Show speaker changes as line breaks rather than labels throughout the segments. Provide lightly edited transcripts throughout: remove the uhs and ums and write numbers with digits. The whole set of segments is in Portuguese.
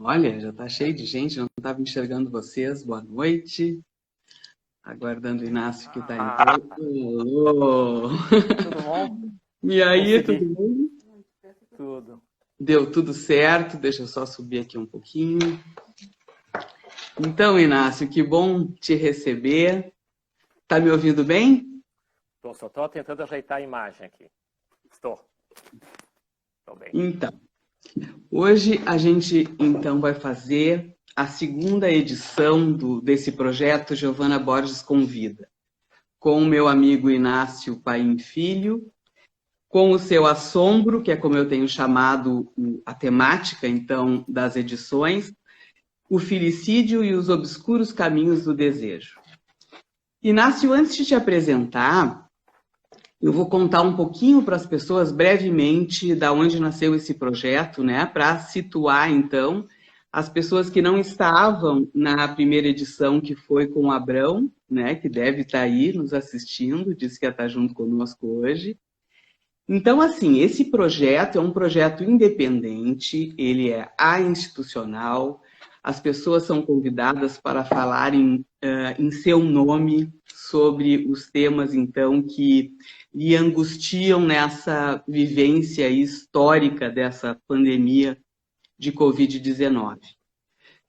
Olha, já está cheio de gente, não estava enxergando vocês. Boa noite. Aguardando o Inácio que está entrando. Alô!
Tudo bom?
E aí,
Consegui.
tudo bem?
Tudo.
Deu tudo certo, deixa eu só subir aqui um pouquinho. Então, Inácio, que bom te receber. Tá me ouvindo bem?
Só estou tentando ajeitar a imagem aqui. Estou bem.
Então, hoje a gente então vai fazer a segunda edição desse projeto Giovana Borges Convida, com o meu amigo Inácio Paim Filho, com o seu assombro, que é como eu tenho chamado a temática, então, das edições, o filicídio e os obscuros caminhos do desejo. Inácio, antes de te apresentar, eu vou contar um pouquinho para as pessoas, brevemente, da onde nasceu esse projeto, né, para situar, então, as pessoas que não estavam na primeira edição, que foi com o Abrão, né, que deve estar aí nos assistindo, disse que ia estar junto conosco hoje. Então, assim, esse projeto é um projeto independente, ele é institucional, as pessoas são convidadas para falarem em seu nome sobre os temas, então, que lhe angustiam nessa vivência histórica dessa pandemia de Covid-19.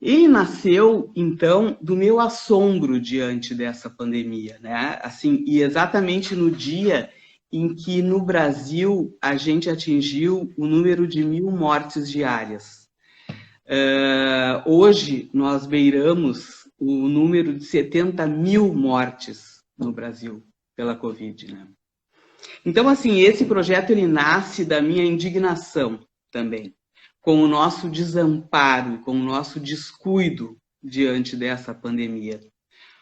Ele nasceu, então, do meu assombro diante dessa pandemia, né? Assim, e exatamente no dia em que no Brasil a gente atingiu o número de 1.000 mortes diárias. Hoje nós beiramos o número de 70.000 mortes no Brasil pela Covid, né? Então, assim, esse projeto ele nasce da minha indignação também, com o nosso desamparo, com o nosso descuido diante dessa pandemia.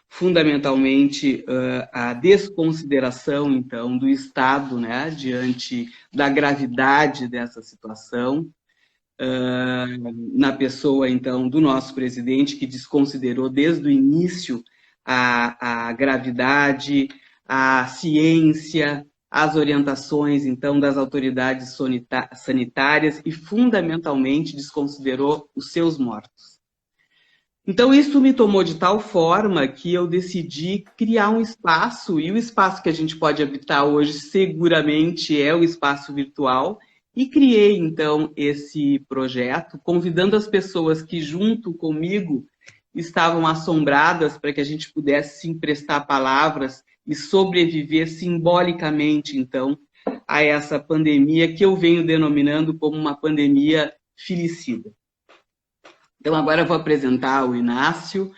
Fundamentalmente, a desconsideração, então, do Estado, né, diante da gravidade dessa situação, na pessoa, então, do nosso presidente, que desconsiderou desde o início a gravidade, a ciência, as orientações, então, das autoridades sanitárias e, fundamentalmente, desconsiderou os seus mortos. Então, isso me tomou de tal forma que eu decidi criar um espaço, e o espaço que a gente pode habitar hoje seguramente é o espaço virtual, e criei, então, esse projeto, convidando as pessoas que, junto comigo, estavam assombradas para que a gente pudesse se emprestar palavras e sobreviver simbolicamente, então, a essa pandemia que eu venho denominando como uma pandemia filicida. Então, agora eu vou apresentar o Inácio,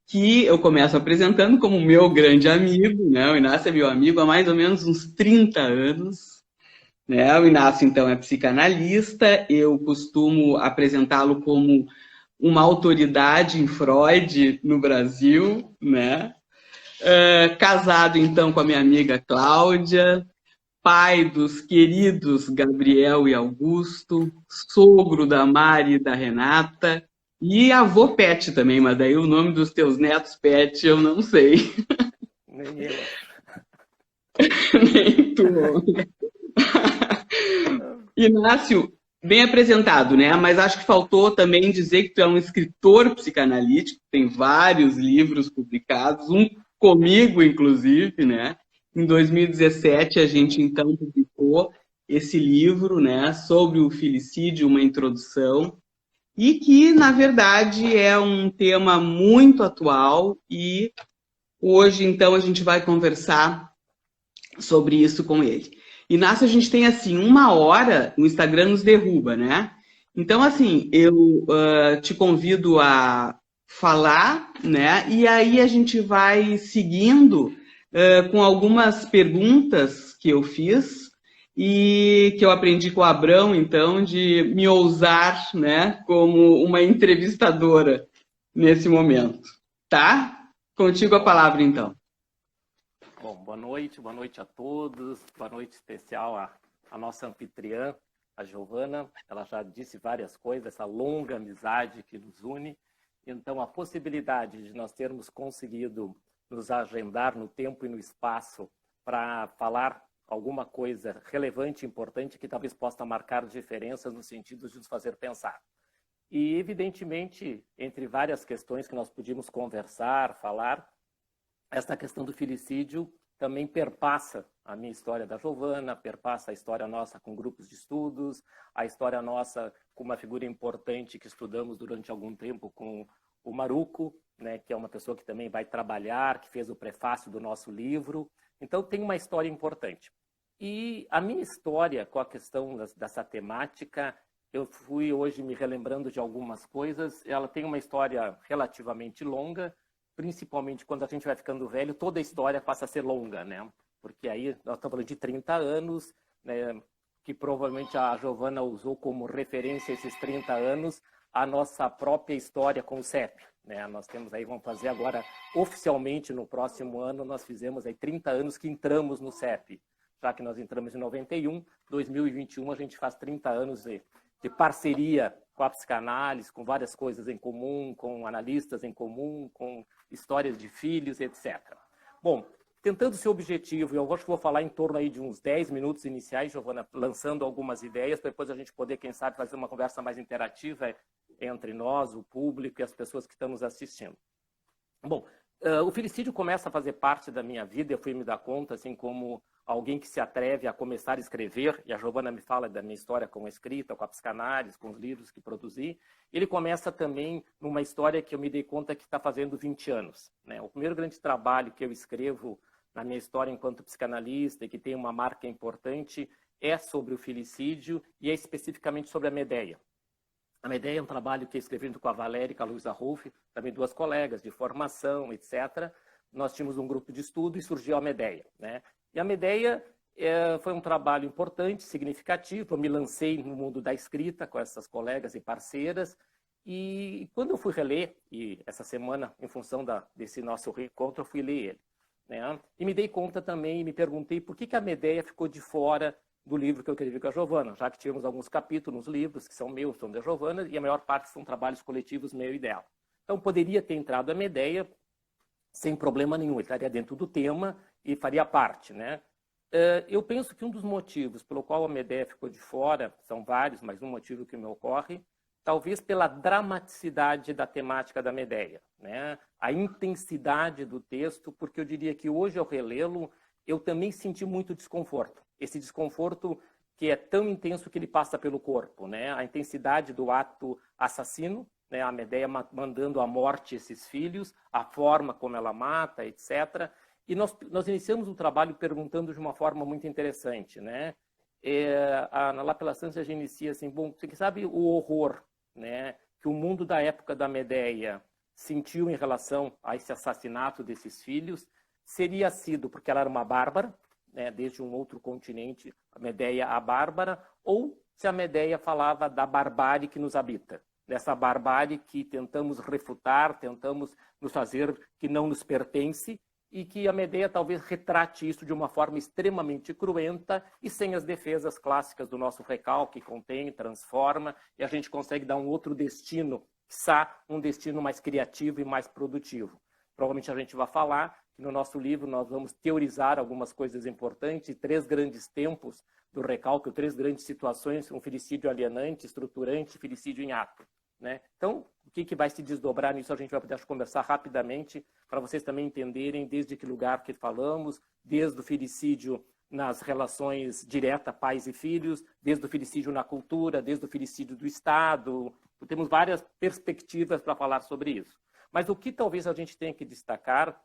que eu começo apresentando como meu grande amigo, né? O Inácio é meu amigo há mais ou menos uns 30 anos. Né? O Inácio, então, é psicanalista, eu costumo apresentá-lo como uma autoridade em Freud no Brasil, né? Casado, então, com a minha amiga Cláudia, pai dos queridos Gabriel e Augusto, sogro da Mari e da Renata, e avô Pet também, mas daí o nome dos teus netos Pet eu não sei.
Nem eu.
Nem tu. Inácio, bem apresentado, né? Mas acho que faltou também dizer que tu é um escritor psicanalítico, tem vários livros publicados, um comigo, inclusive, né? Em 2017, a gente, então, publicou esse livro, né? Sobre o filicídio, uma introdução, e que, na verdade, é um tema muito atual e hoje, então, a gente vai conversar sobre isso com ele. Inácio, a gente tem, assim, 1 hora, o Instagram nos derruba, né? Então, assim, eu te convido a falar, né? E aí a gente vai seguindo com algumas perguntas que eu fiz e que eu aprendi com o Abrão, então, de me ousar, né? Como uma entrevistadora nesse momento, tá? Contigo a palavra, então.
Bom, boa noite a todos, boa noite especial à nossa anfitriã, a Giovana. Ela já disse várias coisas, essa longa amizade que nos une. Então, a possibilidade de nós termos conseguido nos agendar no tempo e no espaço para falar alguma coisa relevante e importante que talvez possa marcar diferenças no sentido de nos fazer pensar. E, evidentemente, entre várias questões que nós podíamos conversar, falar, esta questão do filicídio também perpassa a minha história da Giovana, perpassa a história nossa com grupos de estudos, a história nossa com uma figura importante que estudamos durante algum tempo com o Maruco, né, que é uma pessoa que também vai trabalhar, que fez o prefácio do nosso livro. Então, tem uma história importante. E a minha história com a questão dessa temática, eu fui hoje me relembrando de algumas coisas. Ela tem uma história relativamente longa, principalmente quando a gente vai ficando velho, toda a história passa a ser longa, né? Porque aí nós estamos falando de 30 anos, né, que provavelmente a Giovana usou como referência esses 30 anos, a nossa própria história com o CEP. Né? Nós temos aí, vamos fazer agora, oficialmente no próximo ano, nós fizemos aí 30 anos que entramos no CEP. Já que nós entramos em 91, 2021 a gente faz 30 anos de parceria com a psicanálise, com várias coisas em comum, com analistas em comum, com histórias de filhos, etc. Bom, tentando ser objetivo, eu acho que vou falar em torno aí de uns 10 minutos iniciais, Giovana, lançando algumas ideias, para depois a gente poder, quem sabe, fazer uma conversa mais interativa entre nós, o público e as pessoas que estão nos assistindo. Bom, o filicídio começa a fazer parte da minha vida, eu fui me dar conta, assim, como alguém que se atreve a começar a escrever, e a Giovana me fala da minha história com a escrita, com a psicanálise, com os livros que produzi. Ele começa também numa história que eu me dei conta que está fazendo 20 anos. Né? O primeiro grande trabalho que eu escrevo na minha história enquanto psicanalista, e que tem uma marca importante, é sobre o filicídio, e é especificamente sobre a Medea. A Medea é um trabalho que eu escrevi junto com a Valéria e com a Luísa Rolf, também duas colegas de formação, etc. Nós tínhamos um grupo de estudo e surgiu a Medea. Né? E a Medea foi um trabalho importante, significativo. Eu me lancei no mundo da escrita com essas colegas e parceiras. E quando eu fui reler, e essa semana, em função desse nosso reencontro, eu fui ler ele. Né? E me dei conta também, e me perguntei por que a Medea ficou de fora do livro que eu escrevi com a Giovana, já que tínhamos alguns capítulos nos livros que são meus, são da Giovana, e a maior parte são trabalhos coletivos meu e dela. Então, poderia ter entrado a Medea sem problema nenhum, ele estaria dentro do tema e faria parte. Né? Eu penso que um dos motivos pelo qual a Medea ficou de fora, são vários, mas um motivo que me ocorre, talvez pela dramaticidade da temática da Medea, né? A intensidade do texto, porque eu diria que hoje, ao relê-lo, eu também senti muito desconforto. Esse desconforto que é tão intenso que ele passa pelo corpo, né? A intensidade do ato assassino, né? A Medea mandando à morte esses filhos, a forma como ela mata, etc. E nós iniciamos o trabalho perguntando de uma forma muito interessante, né? Na Lapelação a gente inicia assim, bom, você sabe o horror, né, que o mundo da época da Medea sentiu em relação a esse assassinato desses filhos, seria sido porque ela era uma bárbara, né, desde um outro continente, a Medea a bárbara, ou se a Medea falava da barbárie que nos habita, dessa barbárie que tentamos refutar, tentamos nos fazer que não nos pertence, e que a Medea talvez retrate isso de uma forma extremamente cruenta e sem as defesas clássicas do nosso recalque, contém, transforma, e a gente consegue dar um outro destino, quiçá um destino mais criativo e mais produtivo. Provavelmente a gente vai falar que no nosso livro nós vamos teorizar algumas coisas importantes, 3 grandes tempos do recalque, 3 grandes situações, um filicídio alienante, estruturante, filicídio em ato. Né? Então, o que vai se desdobrar nisso a gente vai poder conversar rapidamente para vocês também entenderem desde que lugar que falamos, desde o filicídio nas relações diretas pais e filhos, desde o filicídio na cultura, desde o filicídio do Estado. Temos várias perspectivas para falar sobre isso. Mas o que talvez a gente tenha que destacar,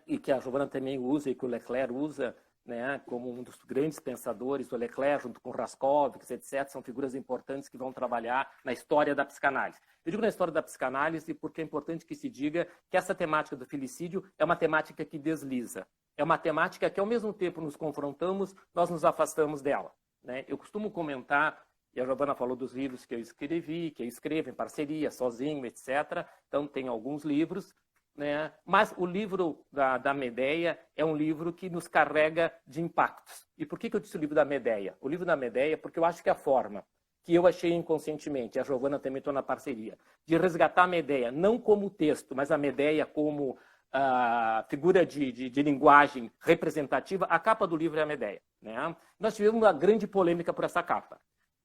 e que a Giovana também usa e que o Leclerc usa, né, como um dos grandes pensadores, o Leclerc, junto com Raskovski, etc., são figuras importantes que vão trabalhar na história da psicanálise. Eu digo na história da psicanálise porque é importante que se diga que essa temática do filicídio é uma temática que desliza. É uma temática que, ao mesmo tempo, nos confrontamos, nós nos afastamos dela. Né? Eu costumo comentar, e a Giovana falou dos livros que eu escrevi, que eu escrevo em parceria, sozinho, etc. Então, tem alguns livros. Né? Mas o livro da Medea é um livro que nos carrega de impactos. E por que eu disse o livro da Medea? O livro da Medea porque eu acho que a forma que eu achei inconscientemente, a Giovana também estou na parceria, de resgatar a Medea, não como texto, mas a Medea como figura de linguagem representativa, a capa do livro é a Medea. Né? Nós tivemos uma grande polêmica por essa capa.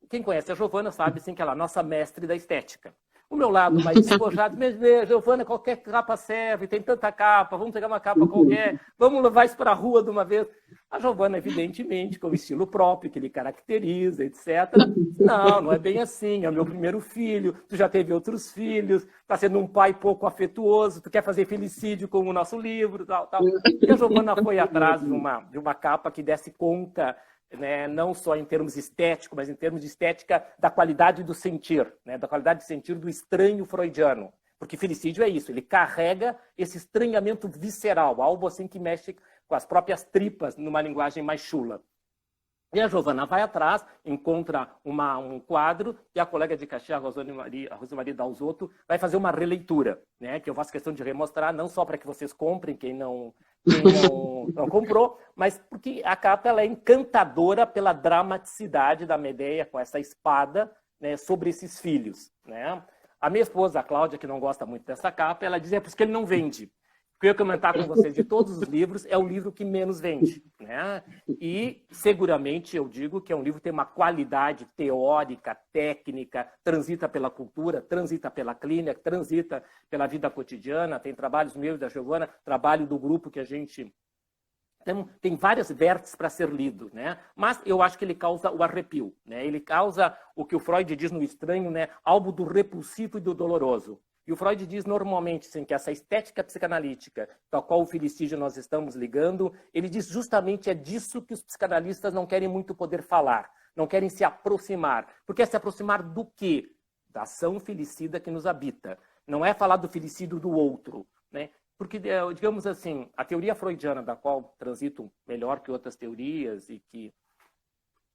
quem conhece a Giovana sabe, sim, que ela é a nossa mestre da estética. O meu lado mais despojado, mas Giovana, qualquer capa serve, tem tanta capa, vamos pegar uma capa qualquer, vamos levar isso para a rua de uma vez. A Giovana, evidentemente, com o estilo próprio que ele caracteriza, etc. Não, não é bem assim, é o meu primeiro filho, tu já teve outros filhos, está sendo um pai pouco afetuoso, tu quer fazer felicídio com o nosso livro, tal. E a Giovana foi atrás de uma capa que desse conta, né, não só em termos estéticos, mas em termos de estética da qualidade do sentir, né, da qualidade de sentir do estranho freudiano. Porque felicídio é isso, ele carrega esse estranhamento visceral, algo assim que mexe com as próprias tripas, numa linguagem mais chula. E a Giovana vai atrás, encontra um quadro, e a colega de Caxias, a Rosemaria Dalzotto, vai fazer uma releitura, né, que eu faço questão de remostrar, não só para que vocês comprem, quem não comprou, mas porque a capa ela é encantadora pela dramaticidade da Medea com essa espada, né, sobre esses filhos. Né? A minha esposa, a Cláudia, que não gosta muito dessa capa, ela diz, é por isso que ele não vende. O que eu ia comentar com vocês de todos os livros, é o livro que menos vende. Né? E, seguramente, eu digo que é um livro que tem uma qualidade teórica, técnica, transita pela cultura, transita pela clínica, transita pela vida cotidiana. Tem trabalhos meus da Giovana, trabalho do grupo que a gente... Tem várias vértices para ser lido, né? Mas eu acho que ele causa o arrepio. Né? Ele causa o que o Freud diz no Estranho, né? Algo do repulsivo e do doloroso. E o Freud diz normalmente assim, que essa estética psicanalítica com a qual o felicídio nós estamos ligando, ele diz justamente é disso que os psicanalistas não querem muito poder falar, não querem se aproximar. Porque é se aproximar do quê? Da ação felicida que nos habita. Não é falar do felicídio do outro. Né? Porque, digamos assim, a teoria freudiana, da qual transito melhor que outras teorias e que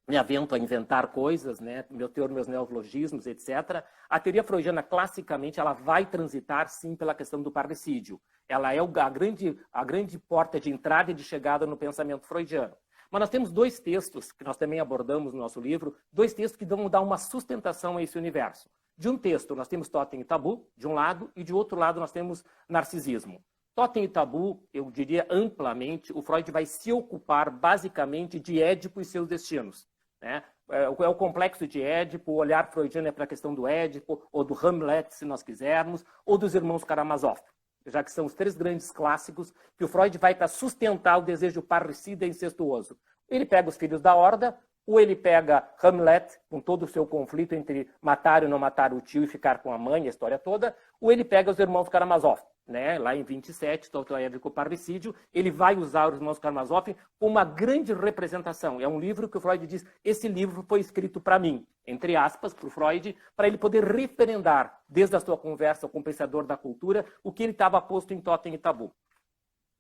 me avento a inventar coisas, né? Meus neologismos, etc. A teoria freudiana, classicamente, ela vai transitar, sim, pela questão do parricídio. Ela é a grande porta de entrada e de chegada no pensamento freudiano. Mas nós temos dois textos, que nós também abordamos no nosso livro, dois textos que vão dar uma sustentação a esse universo. De um texto, nós temos Totem e Tabu, de um lado, e de outro lado, nós temos Narcisismo. Totem e Tabu, eu diria amplamente, o Freud vai se ocupar, basicamente, de Édipo e seus destinos. Né? É o complexo de Édipo, o olhar freudiano é para a questão do Édipo, ou do Hamlet, se nós quisermos, ou dos irmãos Karamazov, já que são os três grandes clássicos que o Freud vai para sustentar o desejo parricida e incestuoso. Ele pega os filhos da Horda, ou ele pega Hamlet, com todo o seu conflito entre matar ou não matar o tio e ficar com a mãe, a história toda, ou ele pega os irmãos Karamazov. Né? Lá em 27, Dostoiévski, o Parricídio, ele vai usar os irmãos Karamazov como uma grande representação. É um livro que o Freud diz, esse livro foi escrito para mim, entre aspas, para o Freud, para ele poder referendar, desde a sua conversa com o pensador da cultura, o que ele estava posto em Totem e Tabu.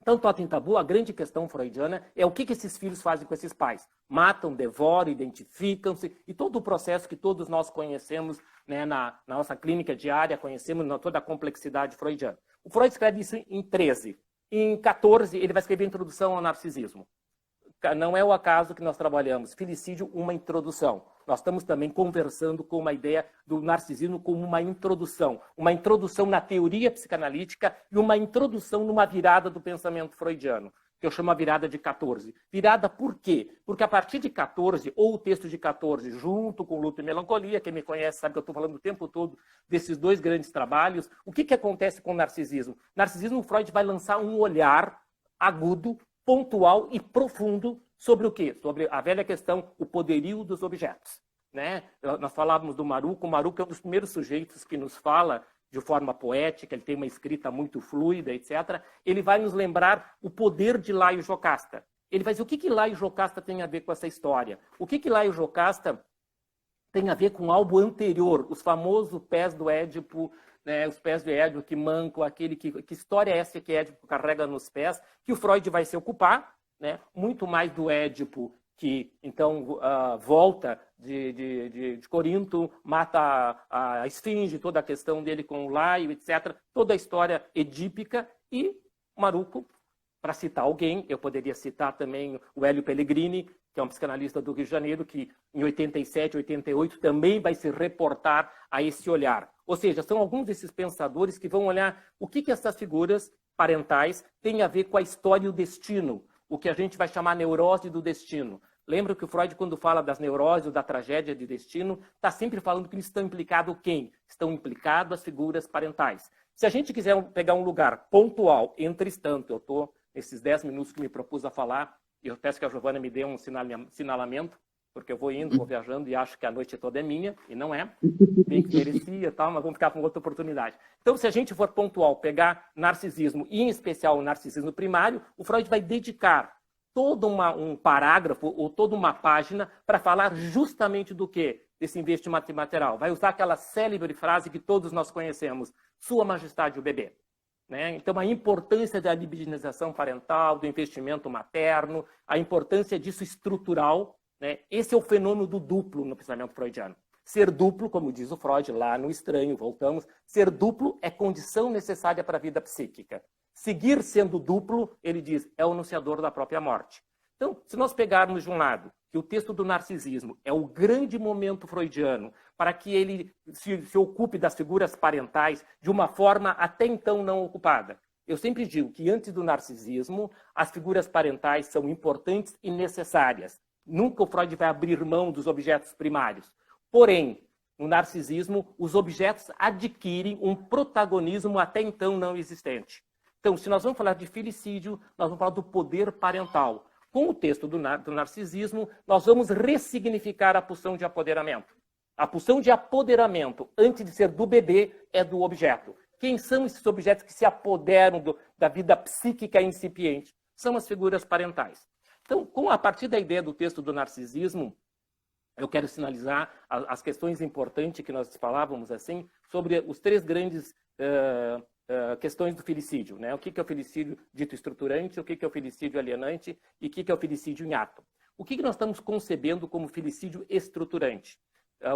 Então, Totem e Tabu, a grande questão freudiana é o que esses filhos fazem com esses pais. Matam, devoram, identificam-se, e todo o processo que todos nós conhecemos, né, na nossa clínica diária, conhecemos toda a complexidade freudiana. O Freud escreve isso em 13. Em 14, ele vai escrever a Introdução ao Narcisismo. Não é o acaso que nós trabalhamos Felicídio, uma introdução. Nós estamos também conversando com uma ideia do narcisismo como uma introdução na teoria psicanalítica e uma introdução numa virada do pensamento freudiano, que eu chamo a virada de 14. Virada por quê? Porque a partir de 14, ou o texto de 14, junto com Luto e Melancolia, quem me conhece sabe que eu estou falando o tempo todo desses dois grandes trabalhos, o que acontece com o narcisismo? Narcisismo, Freud vai lançar um olhar agudo, pontual e profundo sobre o quê? Sobre a velha questão, o poderio dos objetos. Né? Nós falávamos do Maruco. O Maruco é um dos primeiros sujeitos que nos fala de forma poética, ele tem uma escrita muito fluida, etc. Ele vai nos lembrar o poder de Laio Jocasta. Ele vai dizer o que Laio Jocasta tem a ver com essa história. O que Laio Jocasta tem a ver com algo anterior, os famosos pés do Édipo, né, os pés do Édipo que manco, aquele que história é essa que Édipo carrega nos pés, que o Freud vai se ocupar, né, muito mais do Édipo que então volta de Corinto, mata a Esfinge, toda a questão dele com o Laio, etc. Toda a história edípica, e Maruco, para citar alguém, eu poderia citar também o Hélio Pellegrini, que é um psicanalista do Rio de Janeiro, que em 87, 88 também vai se reportar a esse olhar. Ou seja, são alguns desses pensadores que vão olhar o que essas figuras parentais têm a ver com a história e o destino, o que a gente vai chamar neurose do destino. Lembra que o Freud, quando fala das neuroses ou da tragédia de destino, está sempre falando que estão implicados quem? Estão implicados as figuras parentais. Se a gente quiser pegar um lugar pontual, entretanto, eu estou nesses 10 minutos que me propus a falar, e eu peço que a Giovana me dê um sinalamento, porque eu vou indo, vou viajando e acho que a noite toda é minha, e não é. Bem que merecia e tal, mas vamos ficar com outra oportunidade. Então, se a gente for pontual, pegar narcisismo, e em especial o narcisismo primário, o Freud vai dedicar todo um parágrafo ou toda uma página para falar justamente do quê? Desse investimento material. Vai usar aquela célebre frase que todos nós conhecemos, Sua Majestade o bebê. Né? Então, a importância da libidinização parental, do investimento materno, a importância disso estrutural, né? Esse é o fenômeno do duplo no pensamento freudiano. Ser duplo, como diz o Freud lá no Estranho, voltamos, ser duplo é condição necessária para a vida psíquica. Seguir sendo duplo, ele diz, é o anunciador da própria morte. Então, se nós pegarmos de um lado que o texto do narcisismo é o grande momento freudiano para que ele se ocupe das figuras parentais de uma forma até então não ocupada. Eu sempre digo que antes do narcisismo, as figuras parentais são importantes e necessárias. Nunca o Freud vai abrir mão dos objetos primários. Porém, no narcisismo, os objetos adquirem um protagonismo até então não existente. Então, se nós vamos falar de filicídio, nós vamos falar do poder parental. Com o texto do narcisismo, nós vamos ressignificar a pulsão de apoderamento. A pulsão de apoderamento, antes de ser do bebê, é do objeto. Quem são esses objetos que se apoderam da vida psíquica incipiente? São as figuras parentais. Então, a partir da ideia do texto do narcisismo, eu quero sinalizar as questões importantes que nós falávamos assim, sobre os três grandes questões do filicídio. Né? O que é o filicídio dito estruturante, o que é o filicídio alienante e o que é o filicídio em ato. O que nós estamos concebendo como filicídio estruturante?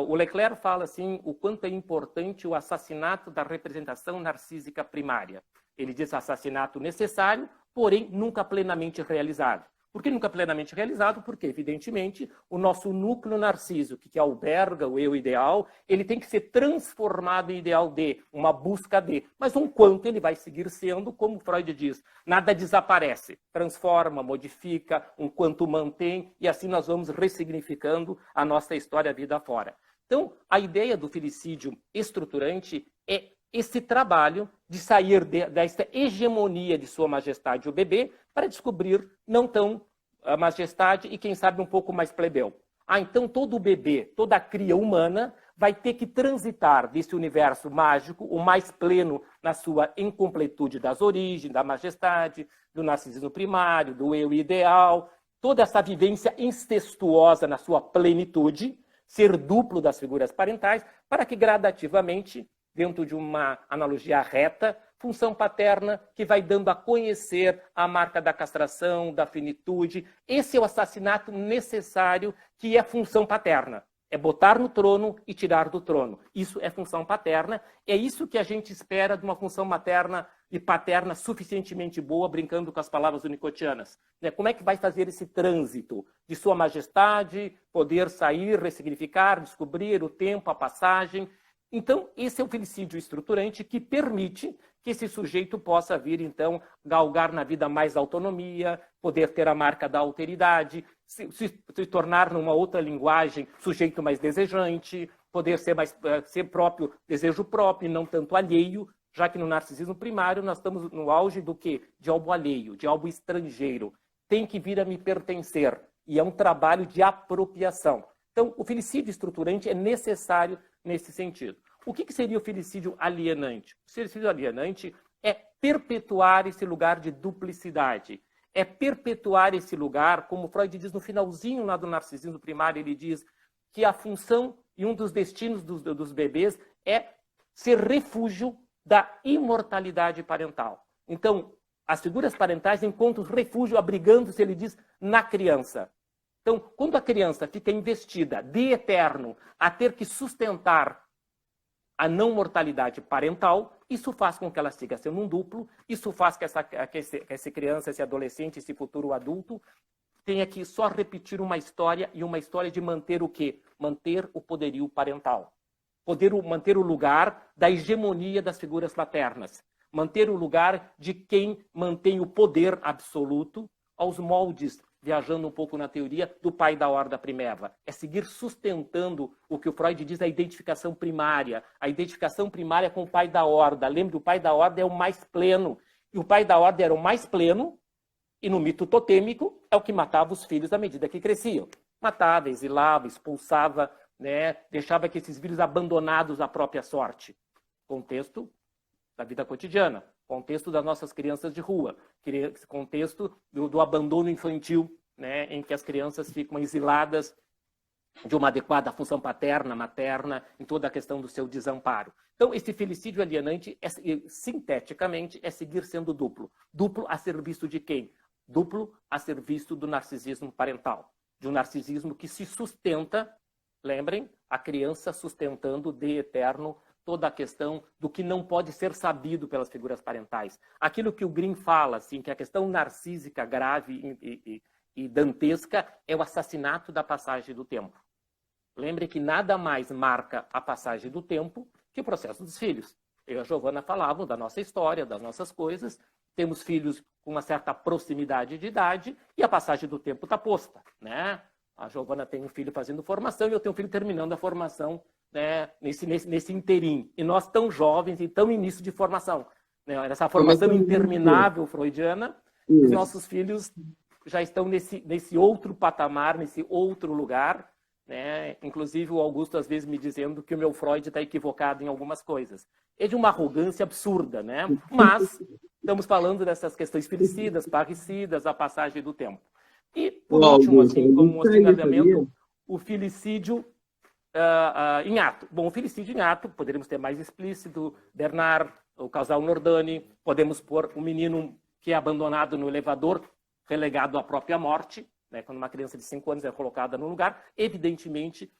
O Leclerc fala assim, o quanto é importante o assassinato da representação narcísica primária. Ele diz assassinato necessário, porém nunca plenamente realizado. Por que nunca plenamente realizado? Porque, evidentemente, o nosso núcleo narcísico, que alberga o eu ideal, ele tem que ser transformado em ideal de, uma busca de. Mas um quanto ele vai seguir sendo, como Freud diz, nada desaparece. Transforma, modifica, um quanto mantém, e assim nós vamos ressignificando a nossa história vida fora. Então, a ideia do filicídio estruturante é esse trabalho de sair desta hegemonia de Sua Majestade o bebê para descobrir não tão a majestade e, quem sabe, um pouco mais plebeu. Então todo bebê, toda cria humana vai ter que transitar desse universo mágico, o mais pleno na sua incompletude das origens, da majestade, do narcisismo primário, do eu ideal, toda essa vivência incestuosa na sua plenitude, ser duplo das figuras parentais, para que gradativamente, dentro de uma analogia reta, função paterna que vai dando a conhecer a marca da castração, da finitude. Esse é o assassinato necessário que é função paterna. É botar no trono e tirar do trono. Isso é função paterna. É isso que a gente espera de uma função materna e paterna suficientemente boa, brincando com as palavras unicotianas. Como é que vai fazer esse trânsito de Sua Majestade, poder sair, ressignificar, descobrir o tempo, a passagem. Então, esse é o filicídio estruturante que permite que esse sujeito possa vir, então, galgar na vida mais autonomia, poder ter a marca da alteridade, se tornar, numa outra linguagem, sujeito mais desejante, poder ser próprio, desejo próprio, não tanto alheio, já que no narcisismo primário nós estamos no auge do quê? De algo alheio, de algo estrangeiro. Tem que vir a me pertencer. E é um trabalho de apropriação. Então, o filicídio estruturante é necessário nesse sentido. O que seria o filicídio alienante? O filicídio alienante é perpetuar esse lugar de duplicidade. É perpetuar esse lugar, como Freud diz no finalzinho lá do narcisismo primário, ele diz que a função e um dos destinos dos bebês é ser refúgio da imortalidade parental. Então, as figuras parentais encontram refúgio abrigando-se, ele diz, na criança. Então, quando a criança fica investida de eterno a ter que sustentar a não mortalidade parental, isso faz com que ela siga sendo um duplo, isso faz que essa criança, esse adolescente, esse futuro adulto, tenha que só repetir uma história, e uma história de manter o quê? Manter o poderio parental. Manter o lugar da hegemonia das figuras paternas. Manter o lugar de quem mantém o poder absoluto aos moldes viajando um pouco na teoria, do pai da horda primeva. É seguir sustentando o que o Freud diz, a identificação primária. A identificação primária com o pai da horda. Lembre, o pai da horda é o mais pleno. E o pai da horda era o mais pleno, e no mito totêmico é o que matava os filhos à medida que cresciam. Matava, exilava, expulsava, né? Deixava que esses filhos abandonados à própria sorte. Contexto da vida cotidiana. Contexto das nossas crianças de rua, contexto do abandono infantil, né, em que as crianças ficam exiladas de uma adequada função paterna, materna, em toda a questão do seu desamparo. Então, esse felicídio alienante, sinteticamente, é seguir sendo duplo. Duplo a serviço de quem? Duplo a serviço do narcisismo parental. De um narcisismo que se sustenta, lembrem, a criança sustentando de eterno toda a questão do que não pode ser sabido pelas figuras parentais. Aquilo que o Grimm fala, assim, que a questão narcísica grave e dantesca é o assassinato da passagem do tempo. Lembre que nada mais marca a passagem do tempo que o processo dos filhos. Eu e a Giovana falavam da nossa história, das nossas coisas, temos filhos com uma certa proximidade de idade e a passagem do tempo está posta, né? A Giovana tem um filho fazendo formação e eu tenho um filho terminando a formação, né, nesse interim. E nós tão jovens e tão início de formação. Né? Essa formação interminável freudiana, os nossos filhos já estão nesse outro patamar, nesse outro lugar. Né? Inclusive o Augusto às vezes me dizendo que o meu Freud está equivocado em algumas coisas. É de uma arrogância absurda, né? Mas estamos falando dessas questões felicidas, parricidas, a passagem do tempo. E, por último, assim, como um assinamento, o felicídio em ato. Bom, o felicídio em ato, poderíamos ter mais explícito, Bernard, o casal Nordani, podemos pôr o menino que é abandonado no elevador, relegado à própria morte, né, quando uma criança de 5 anos é colocada no lugar, evidentemente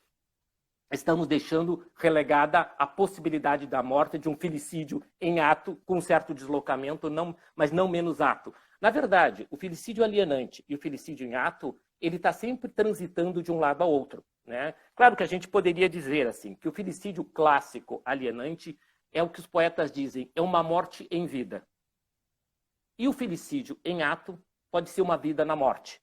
estamos deixando relegada a possibilidade da morte, de um felicídio em ato, com um certo deslocamento, mas não menos ato. Na verdade, o felicídio alienante e o felicídio em ato, ele está sempre transitando de um lado ao outro. Né? Claro que a gente poderia dizer assim, que o felicídio clássico alienante é o que os poetas dizem, é uma morte em vida. E o felicídio em ato pode ser uma vida na morte.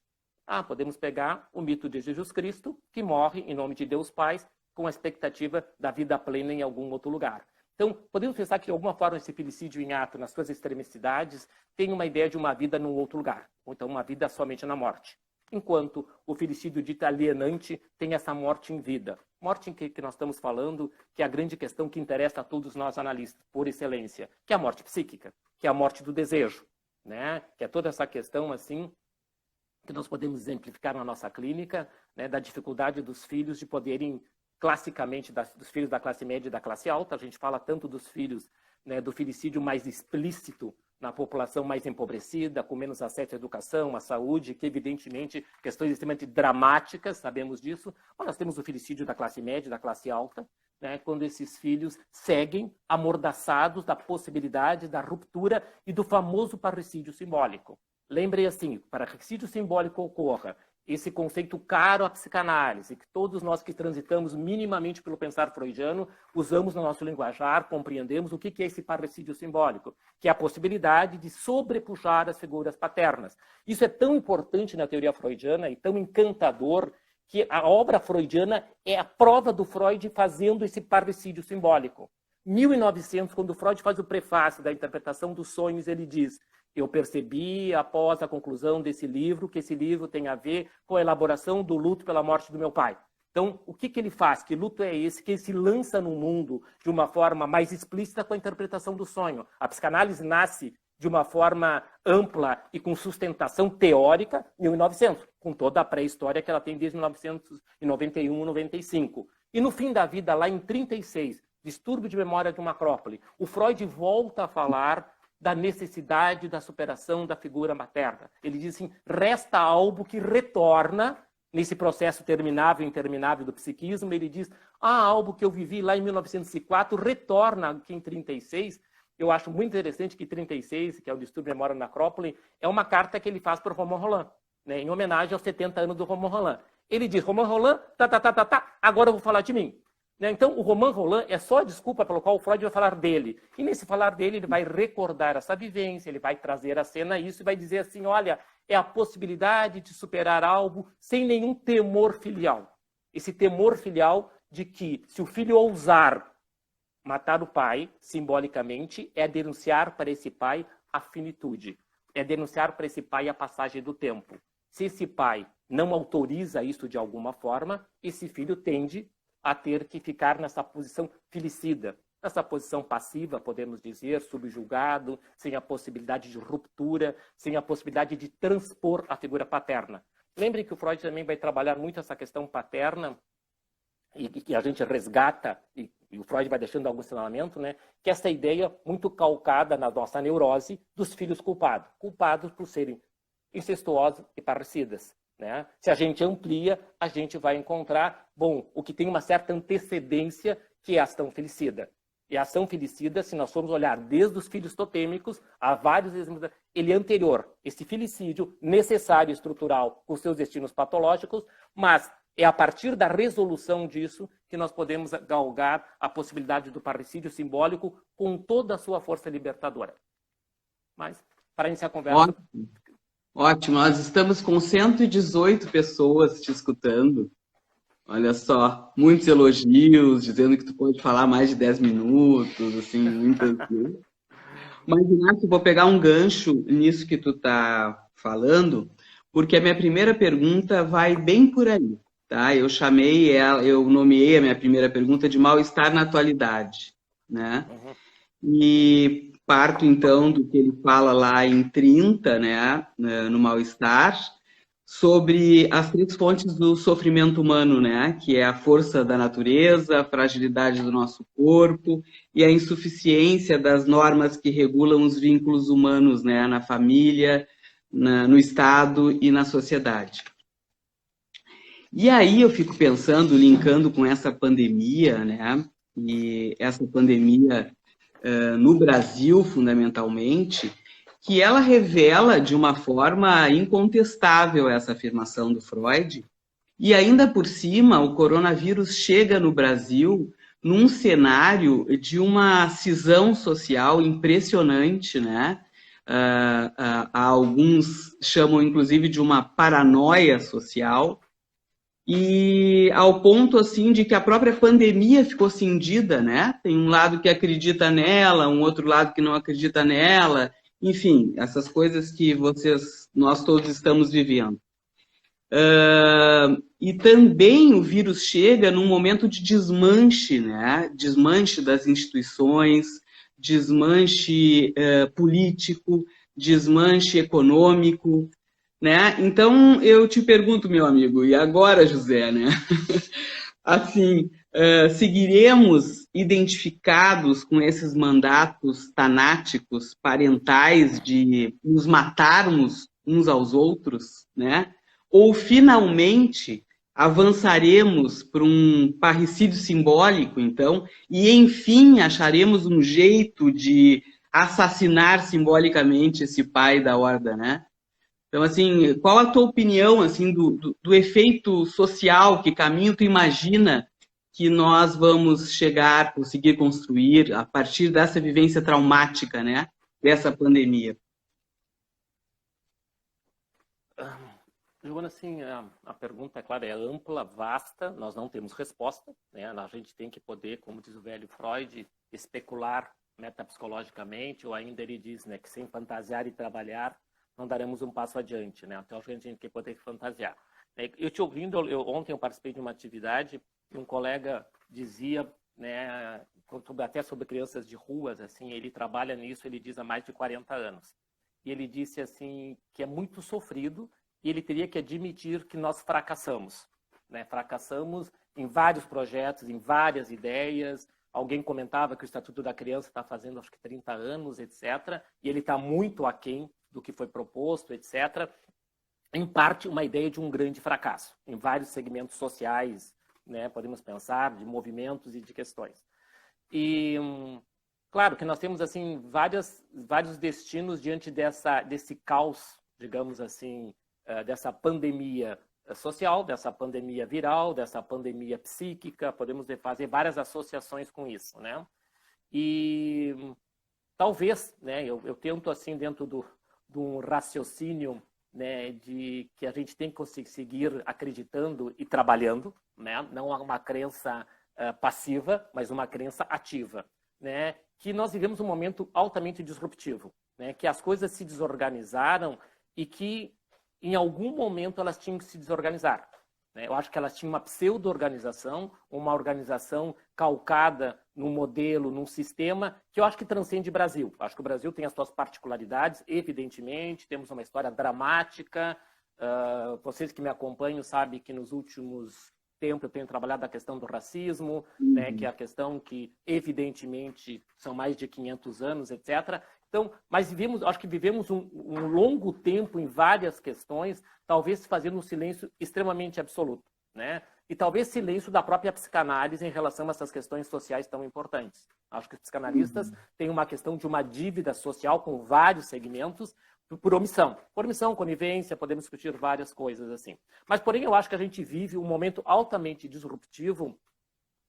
Podemos pegar o mito de Jesus Cristo, que morre em nome de Deus Pai, com a expectativa da vida plena em algum outro lugar. Então, podemos pensar que, de alguma forma, esse felicídio em ato, nas suas extremicidades, tem uma ideia de uma vida num outro lugar, ou então uma vida somente na morte. Enquanto o felicídio dito alienante tem essa morte em vida. Morte em que nós estamos falando, que é a grande questão que interessa a todos nós analistas, por excelência, que é a morte psíquica, que é a morte do desejo, né? Que é toda essa questão, assim, que nós podemos exemplificar na nossa clínica, né, da dificuldade dos filhos de poderem, classicamente, dos filhos da classe média e da classe alta, a gente fala tanto dos filhos, né, do felicídio mais explícito na população mais empobrecida, com menos acesso à educação, à saúde, que evidentemente questões extremamente dramáticas, sabemos disso, mas nós temos o felicídio da classe média, da classe alta, né, quando esses filhos seguem amordaçados da possibilidade da ruptura e do famoso parricídio simbólico. Lembre assim, para que o parricídio simbólico ocorra, esse conceito caro à psicanálise, que todos nós que transitamos minimamente pelo pensar freudiano, usamos no nosso linguajar, compreendemos o que é esse parricídio simbólico, que é a possibilidade de sobrepujar as figuras paternas. Isso é tão importante na teoria freudiana e tão encantador que a obra freudiana é a prova do Freud fazendo esse parricídio simbólico. 1900, quando Freud faz o prefácio da interpretação dos sonhos, ele diz: eu percebi, após a conclusão desse livro, que esse livro tem a ver com a elaboração do luto pela morte do meu pai. Então, o que ele faz? Que luto é esse? Que ele se lança no mundo de uma forma mais explícita com a interpretação do sonho. A psicanálise nasce de uma forma ampla e com sustentação teórica em 1900, com toda a pré-história que ela tem desde 1991, 95. E no fim da vida, lá em 36, Distúrbio de Memória de uma Acrópole, o Freud volta a falar da necessidade da superação da figura materna. Ele diz assim, resta algo que retorna nesse processo terminável e interminável do psiquismo. Ele diz, algo que eu vivi lá em 1904 retorna aqui em 36. Eu acho muito interessante que 36, que é o Distúrbio de Memória na Acrópole, é uma carta que ele faz para o Romain Rolland, né, em homenagem aos 70 anos do Romain Rolland. Ele diz, Romain Rolland, agora eu vou falar de mim. Então, o Romain Rolland é só a desculpa pela qual o Freud vai falar dele. E nesse falar dele, ele vai recordar essa vivência, ele vai trazer à cena isso e vai dizer assim, olha, é a possibilidade de superar algo sem nenhum temor filial. Esse temor filial de que, se o filho ousar matar o pai, simbolicamente, é denunciar para esse pai a finitude, é denunciar para esse pai a passagem do tempo. Se esse pai não autoriza isso de alguma forma, esse filho tende a ter que ficar nessa posição filicida, nessa posição passiva, podemos dizer, subjugado, sem a possibilidade de ruptura, sem a possibilidade de transpor a figura paterna. Lembre que o Freud também vai trabalhar muito essa questão paterna, e que a gente resgata, e o Freud vai deixando algum sinalizamento, né, que essa ideia muito calcada na nossa neurose dos filhos culpados por serem incestuosos e parricidas. Né? Se a gente amplia, a gente vai encontrar, bom, o que tem uma certa antecedência, que é a ação filicida. E a ação filicida, se nós formos olhar desde os filhos totêmicos, há vários exemplos, ele é anterior, esse filicídio necessário e estrutural com seus destinos patológicos, mas é a partir da resolução disso que nós podemos galgar a possibilidade do parricídio simbólico com toda a sua força libertadora. Mas, para iniciar a conversa...
Ótimo. Ótimo, nós estamos com 118 pessoas te escutando. Olha só, muitos elogios, dizendo que tu pode falar mais de 10 minutos, assim, muitas vezes. Mas, Inácio, vou pegar um gancho nisso que tu tá falando, porque a minha primeira pergunta vai bem por aí, tá? Eu nomeei a minha primeira pergunta de mal-estar na atualidade, né? E parto, então, do que ele fala lá em 30, né, no mal-estar, sobre as 3 fontes do sofrimento humano, né, que é a força da natureza, a fragilidade do nosso corpo e a insuficiência das normas que regulam os vínculos humanos, né, na família, no Estado e na sociedade. E aí eu fico pensando, linkando com essa pandemia, né, e essa pandemia no Brasil, fundamentalmente, que ela revela de uma forma incontestável essa afirmação do Freud, e ainda por cima o coronavírus chega no Brasil num cenário de uma cisão social impressionante, né? Alguns chamam inclusive de uma paranoia social, e ao ponto assim de que a própria pandemia ficou cindida, né? Tem um lado que acredita nela, um outro lado que não acredita nela, enfim, essas coisas que nós todos estamos vivendo. E também o vírus chega num momento de desmanche, né? Desmanche das instituições, desmanche político, desmanche econômico, né? Então, eu te pergunto, meu amigo, e agora, José, né? Assim, seguiremos identificados com esses mandatos tanáticos, parentais, de nos matarmos uns aos outros, né? Ou, finalmente, avançaremos para um parricídio simbólico, então, e, enfim, acharemos um jeito de assassinar simbolicamente esse pai da horda, né? Então, assim, qual a tua opinião, assim, do efeito social, que caminho tu imagina que nós vamos chegar, conseguir construir a partir dessa vivência traumática, né, dessa pandemia?
Giovana, assim, a pergunta, é claro, é ampla, vasta, nós não temos resposta, né? A gente tem que poder, como diz o velho Freud, especular metapsicologicamente, ou ainda ele diz, né, que sem fantasiar e trabalhar, não daremos um passo adiante, né? Então, a gente tem que poder fantasiar. Eu te ouvindo, ontem eu participei de uma atividade e um colega dizia, né, até sobre crianças de ruas, assim, ele trabalha nisso, ele diz há mais de 40 anos. E ele disse, assim, que é muito sofrido e ele teria que admitir que nós fracassamos, né? Fracassamos em vários projetos, em várias ideias. Alguém comentava que o Estatuto da Criança está fazendo, acho que 30 anos, etc. E ele está muito aquém do que foi proposto, etc. Em parte, uma ideia de um grande fracasso, em vários segmentos sociais, né? Podemos pensar, de movimentos e de questões. E, claro, que nós temos assim vários destinos diante desse caos, digamos assim, dessa pandemia social, dessa pandemia viral, dessa pandemia psíquica, podemos fazer várias associações com isso, né? E talvez, né, eu tento assim dentro de um raciocínio, né, de que a gente tem que seguir acreditando e trabalhando, né? Não há uma crença passiva, mas uma crença ativa, né? Que nós vivemos um momento altamente disruptivo, né? Que as coisas se desorganizaram e que em algum momento elas tinham que se desorganizar. Eu acho que elas tinham uma pseudo-organização, uma organização calcada num modelo, num sistema, que eu acho que transcende o Brasil. Acho que o Brasil tem as suas particularidades, evidentemente, temos uma história dramática. Vocês que me acompanham sabem que nos últimos tempos eu tenho trabalhado a questão do racismo, né, que é a questão que, evidentemente, são mais de 500 anos, etc. Então, mas acho que vivemos um longo tempo em várias questões, talvez fazendo um silêncio extremamente absoluto, né? E talvez silêncio da própria psicanálise em relação a essas questões sociais tão importantes. Acho que os psicanalistas têm uma questão de uma dívida social com vários segmentos por omissão. Por omissão, conivência, podemos discutir várias coisas assim. Mas, porém, eu acho que a gente vive um momento altamente disruptivo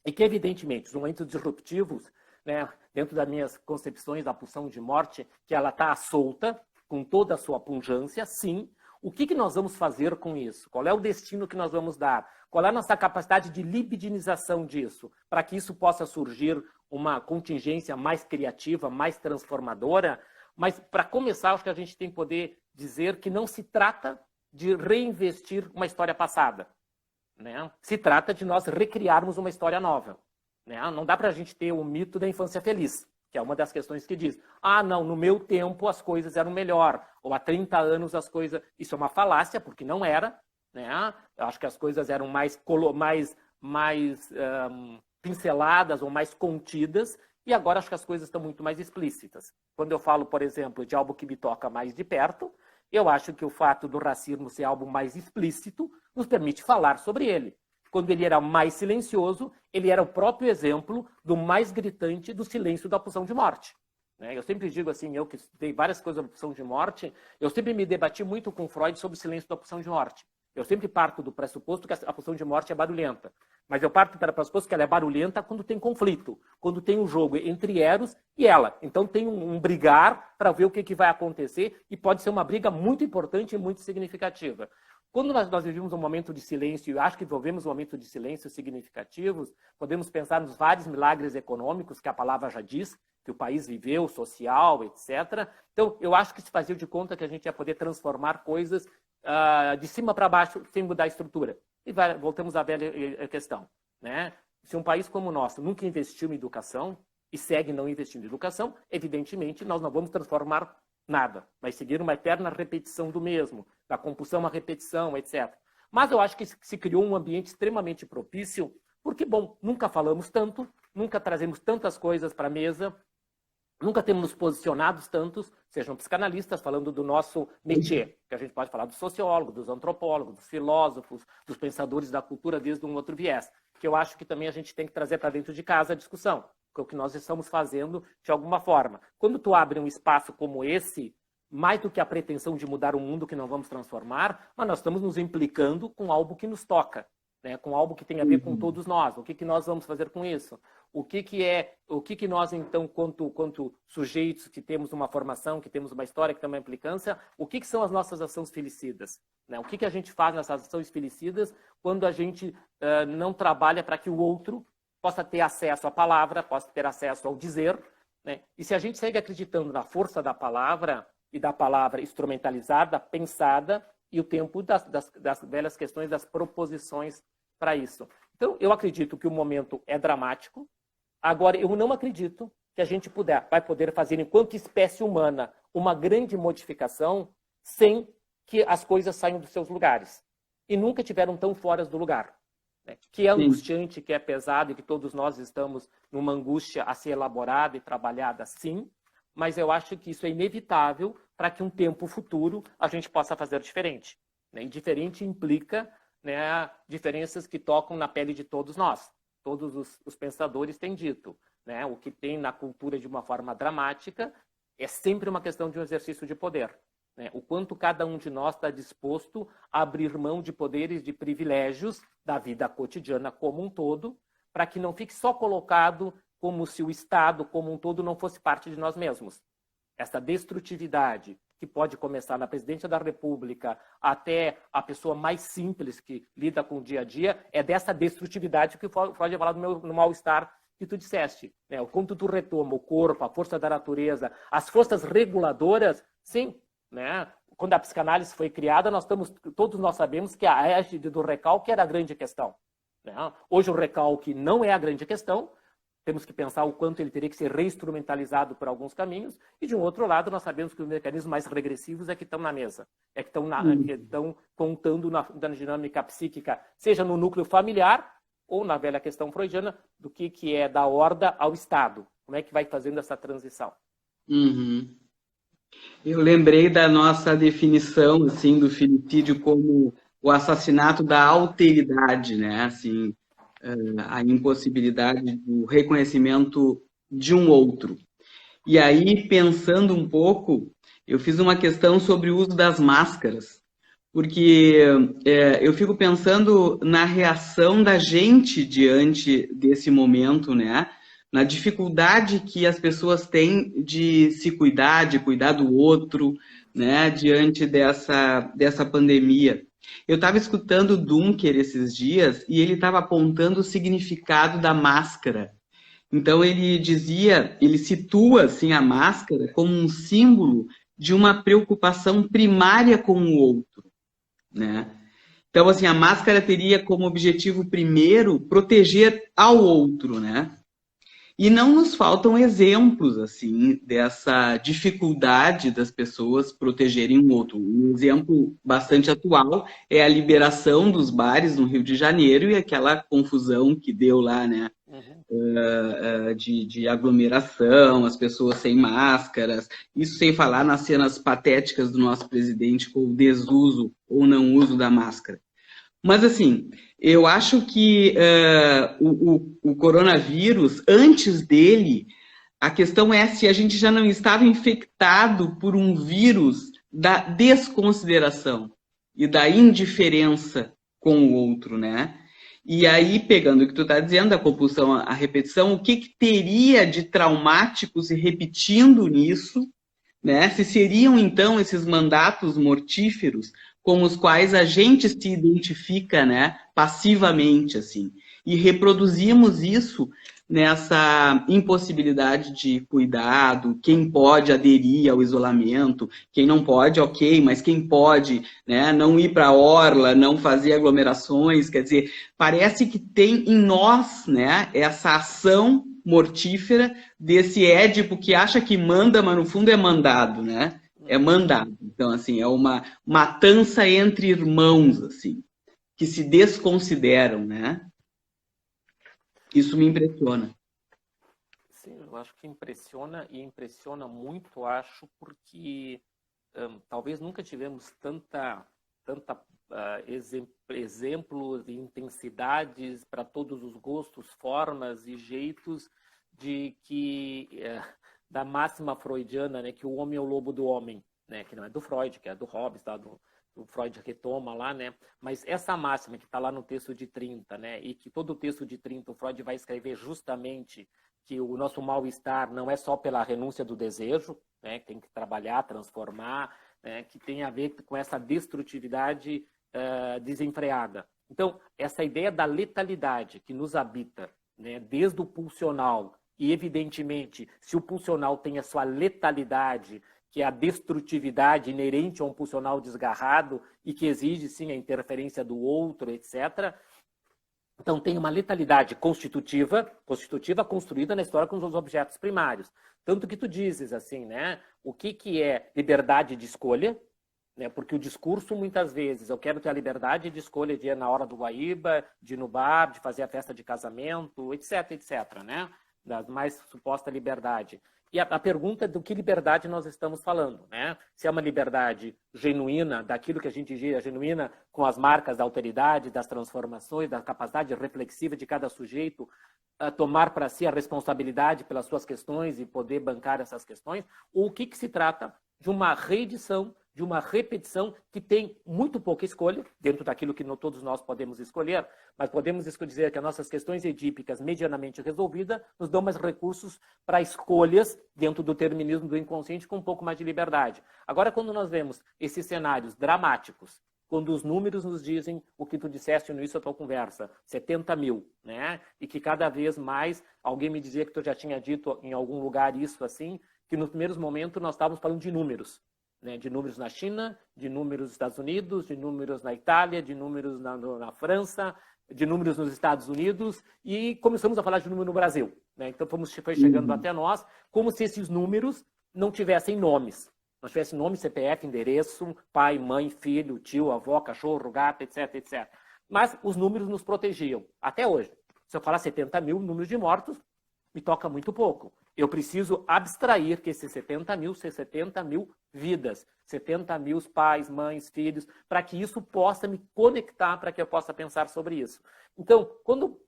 e que, evidentemente, os momentos disruptivos, né, dentro das minhas concepções da pulsão de morte, que ela está solta, com toda a sua pungência, sim. O que nós vamos fazer com isso? Qual é o destino que nós vamos dar? Qual é a nossa capacidade de libidinização disso? Para que isso possa surgir uma contingência mais criativa, mais transformadora. Mas, para começar, acho que a gente tem que poder dizer que não se trata de reinvestir uma história passada, né? Se trata de nós recriarmos uma história nova. Não dá para a gente ter o mito da infância feliz, que é uma das questões que diz, não, no meu tempo as coisas eram melhor, ou há 30 anos as coisas... Isso é uma falácia, porque não era, né? Eu acho que as coisas eram mais pinceladas ou mais contidas, e agora acho que as coisas estão muito mais explícitas. Quando eu falo, por exemplo, de algo que me toca mais de perto, eu acho que o fato do racismo ser algo mais explícito nos permite falar sobre ele. Quando ele era mais silencioso, ele era o próprio exemplo do mais gritante do silêncio da pulsão de morte. Eu sempre digo assim, eu que estudei várias coisas da pulsão de morte, eu sempre me debati muito com Freud sobre o silêncio da pulsão de morte. Eu sempre parto do pressuposto que a pulsão de morte é barulhenta. Mas eu parto do pressuposto que ela é barulhenta quando tem conflito, quando tem um jogo entre Eros e ela. Então tem um brigar para ver o que vai acontecer e pode ser uma briga muito importante e muito significativa. Quando nós vivemos um momento de silêncio, e acho que vivemos um momento de silêncio significativos, podemos pensar nos vários milagres econômicos que a palavra já diz, que o país viveu, social, etc. Então, eu acho que se fazia de conta que a gente ia poder transformar coisas de cima para baixo, sem mudar a estrutura. E voltamos à velha questão, né? Se um país como o nosso nunca investiu em educação e segue não investindo em educação, evidentemente nós não vamos transformar nada. Vai seguir uma eterna repetição do mesmo, da compulsão à repetição, etc. Mas eu acho que se criou um ambiente extremamente propício, porque, bom, nunca falamos tanto, nunca trazemos tantas coisas para a mesa, nunca temos nos posicionados tantos, sejam psicanalistas, falando do nosso métier, que a gente pode falar dos sociólogos, dos antropólogos, dos filósofos, dos pensadores da cultura desde um outro viés, que eu acho que também a gente tem que trazer para dentro de casa a discussão, que é o que nós estamos fazendo de alguma forma. Quando tu abre um espaço como esse, mais do que a pretensão de mudar o mundo que não vamos transformar, mas nós estamos nos implicando com algo que nos toca, né? Com algo que tem a ver com todos nós. O que nós vamos fazer com isso? O que nós, então, quanto sujeitos que temos uma formação, que temos uma história, que temos uma implicância, o que são as nossas ações felicidas? Né? O que a gente faz nessas ações felicidas quando a gente não trabalha para que o outro possa ter acesso à palavra, possa ter acesso ao dizer, né? E se a gente segue acreditando na força da palavra e da palavra instrumentalizada, pensada, e o tempo das velhas questões das proposições para isso. Então, eu acredito que o momento é dramático. Agora, eu não acredito que a gente vai poder fazer, enquanto espécie humana, uma grande modificação sem que as coisas saiam dos seus lugares. E nunca tiveram tão fora do lugar. Que é angustiante, que é pesado e que todos nós estamos numa angústia a ser elaborada e trabalhada, sim, mas eu acho que isso é inevitável para que um tempo futuro a gente possa fazer diferente. E diferente implica, né, diferenças que tocam na pele de todos nós. Todos os pensadores têm dito, né, o que tem na cultura de uma forma dramática é sempre uma questão de um exercício de poder. O quanto cada um de nós está disposto a abrir mão de poderes, de privilégios da vida cotidiana como um todo, para que não fique só colocado como se o Estado como um todo não fosse parte de nós mesmos. Essa destrutividade que pode começar na presidência da República até a pessoa mais simples que lida com o dia a dia, é dessa destrutividade que o Freud ia falar no mal-estar que tu disseste. Né? Quando tu retoma o corpo, a força da natureza, as forças reguladoras, sim, né? Quando a psicanálise foi criada, todos nós sabemos que a égide do recalque era a grande questão. Né? Hoje o recalque não é a grande questão, temos que pensar o quanto ele teria que ser reinstrumentalizado por alguns caminhos, e de um outro lado nós sabemos que os mecanismos mais regressivos é que estão na mesa, é que estão contando na dinâmica psíquica, seja no núcleo familiar, ou na velha questão freudiana, do que é da horda ao Estado. Como é que vai fazendo essa transição?
Uhum. Eu lembrei da nossa definição, assim, do filicídio como o assassinato da alteridade, né? Assim, a impossibilidade do reconhecimento de um outro. E aí, pensando um pouco, eu fiz uma questão sobre o uso das máscaras, porque eu fico pensando na reação da gente diante desse momento, né? Na dificuldade que as pessoas têm de se cuidar, de cuidar do outro, né? Diante dessa pandemia. Eu estava escutando o Dunker esses dias e ele estava apontando o significado da máscara. Então ele situa assim a máscara como um símbolo de uma preocupação primária com o outro, né? Então assim, a máscara teria como objetivo primeiro proteger ao outro, né? E não nos faltam exemplos, assim, dessa dificuldade das pessoas protegerem um outro. Um exemplo bastante atual é a liberação dos bares no Rio de Janeiro e aquela confusão que deu lá, né? De aglomeração, as pessoas sem máscaras, isso sem falar nas cenas patéticas do nosso presidente com o desuso ou não uso da máscara. Mas, assim, eu acho que o coronavírus, antes dele, a questão é se a gente já não estava infectado por um vírus da desconsideração e da indiferença com o outro, né? E aí, pegando o que tu está dizendo, a compulsão à repetição, o que teria de traumático se repetindo nisso, né? Se seriam, então, esses mandatos mortíferos com os quais a gente se identifica, né, passivamente, assim, e reproduzimos isso nessa impossibilidade de cuidado, quem pode aderir ao isolamento, quem não pode, ok, mas quem pode, né, não ir para a orla, não fazer aglomerações, quer dizer, parece que tem em nós, né, essa ação mortífera desse Édipo que acha que manda, mas no fundo é mandado, né? É mandado. Então, assim, é uma matança entre irmãos, assim, que se desconsideram, né? Isso me impressiona.
Sim, eu acho que impressiona e impressiona muito, acho, porque talvez nunca tivemos tanta exemplos e intensidades para todos os gostos, formas e jeitos de que da máxima freudiana, né, que o homem é o lobo do homem, né, que não é do Freud, que é do Hobbes, tá, o Freud retoma lá, né, mas essa máxima que está lá no texto de 30, né, e que todo o texto de 30 o Freud vai escrever justamente que o nosso mal-estar não é só pela renúncia do desejo, né, que tem que trabalhar, transformar, né, que tem a ver com essa destrutividade desenfreada. Então, essa ideia da letalidade que nos habita, né, desde o pulsional, e evidentemente, se o pulsional tem a sua letalidade, que é a destrutividade inerente a um pulsional desgarrado e que exige, sim, a interferência do outro, etc., então tem uma letalidade constitutiva construída na história com os objetos primários. Tanto que tu dizes assim, né? O que é liberdade de escolha? Né? Porque o discurso, muitas vezes, eu quero ter a liberdade de escolha de ir na hora do Guaíba, de ir no bar, de fazer a festa de casamento, etc, etc, né? Da mais suposta liberdade. E a pergunta é do que liberdade nós estamos falando, né? Se é uma liberdade genuína, daquilo que a gente diz, genuína com as marcas da alteridade, das transformações, da capacidade reflexiva de cada sujeito a tomar para si a responsabilidade pelas suas questões e poder bancar essas questões, ou o que se trata de uma reedição de uma repetição que tem muito pouca escolha, dentro daquilo que todos nós podemos escolher, mas podemos dizer que as nossas questões edípicas medianamente resolvidas nos dão mais recursos para escolhas dentro do determinismo do inconsciente com um pouco mais de liberdade. Agora, quando nós vemos esses cenários dramáticos, quando os números nos dizem o que tu disseste no início da tua conversa, 70 mil, né? E que cada vez mais, alguém me dizia que tu já tinha dito em algum lugar isso assim, que nos primeiros momentos nós estávamos falando de números, né? De números na China, de números nos Estados Unidos, de números na Itália, de números na França, de números nos Estados Unidos, e começamos a falar de número no Brasil, né? Então foi chegando até nós, como se esses números não tivessem nomes. Nós tivesse nome, CPF, endereço, pai, mãe, filho, tio, avó, cachorro, gato, etc, etc. Mas os números nos protegiam, até hoje. Se eu falar 70 mil números de mortos, me toca muito pouco. Eu preciso abstrair que esses 70 mil são 70 mil vidas, 70 mil pais, mães, filhos, para que isso possa me conectar, para que eu possa pensar sobre isso. Então, quando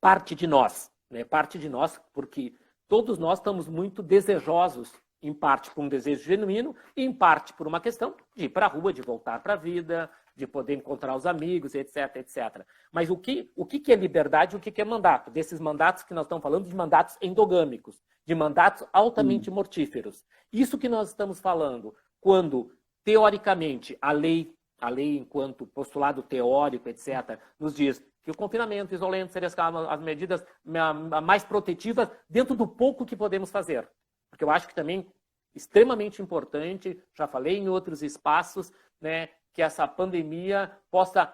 parte de nós, né, parte de nós, porque todos nós estamos muito desejosos, em parte por um desejo genuíno e em parte por uma questão de ir para a rua, de voltar para a vida, de poder encontrar os amigos, etc, etc. Mas o que é liberdade e o que é mandato? Desses mandatos que nós estamos falando, de mandatos endogâmicos, de mandatos altamente mortíferos. Isso que nós estamos falando, quando, teoricamente, a lei enquanto postulado teórico, etc., nos diz que o confinamento, o isolamento seriam as medidas mais protetivas dentro do pouco que podemos fazer. Porque eu acho que também extremamente importante, já falei em outros espaços, né, que essa pandemia possa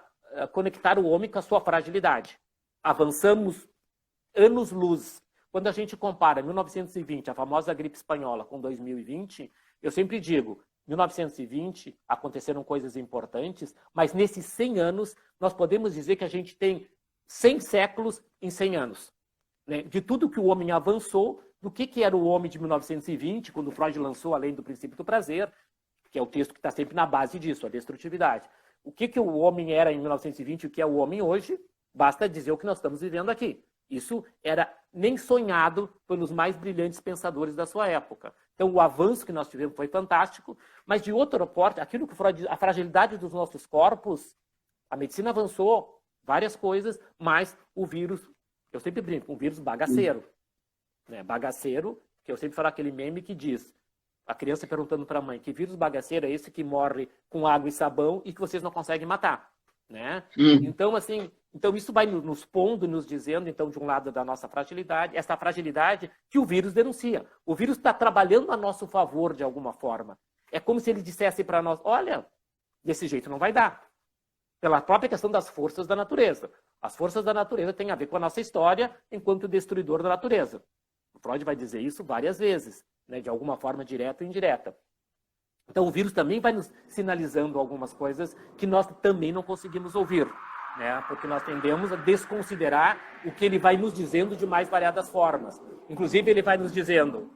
conectar o homem com a sua fragilidade. Avançamos anos-luz. Quando a gente compara 1920, a famosa gripe espanhola, com 2020, eu sempre digo, 1920 aconteceram coisas importantes, mas nesses 100 anos, nós podemos dizer que a gente tem 100 séculos em 100 anos. Né? De tudo que o homem avançou, do que era o homem de 1920, quando Freud lançou a Lei do Princípio do Prazer, que é o texto que está sempre na base disso, a destrutividade. O que o homem era em 1920 e o que é o homem hoje, basta dizer o que nós estamos vivendo aqui. Isso era nem sonhado pelos mais brilhantes pensadores da sua época. Então, o avanço que nós tivemos foi fantástico, mas de outro porte, aquilo que Freud diz, a fragilidade dos nossos corpos, a medicina avançou várias coisas, mas o vírus, eu sempre brinco, um vírus bagaceiro. Né? Bagaceiro, que eu sempre falo aquele meme que diz, a criança perguntando para a mãe, que vírus bagaceiro é esse que morre com água e sabão e que vocês não conseguem matar? Né? Então, assim, isso vai nos pondo, nos dizendo, então, de um lado da nossa fragilidade, essa fragilidade que o vírus denuncia. O vírus está trabalhando a nosso favor de alguma forma. É como se ele dissesse para nós, olha, desse jeito não vai dar. Pela própria questão das forças da natureza. As forças da natureza têm a ver com a nossa história enquanto destruidor da natureza. O Freud vai dizer isso várias vezes, né, de alguma forma direta ou indireta. Então o vírus também vai nos sinalizando algumas coisas que nós também não conseguimos ouvir, né, porque nós tendemos a desconsiderar o que ele vai nos dizendo de mais variadas formas. Inclusive ele vai nos dizendo,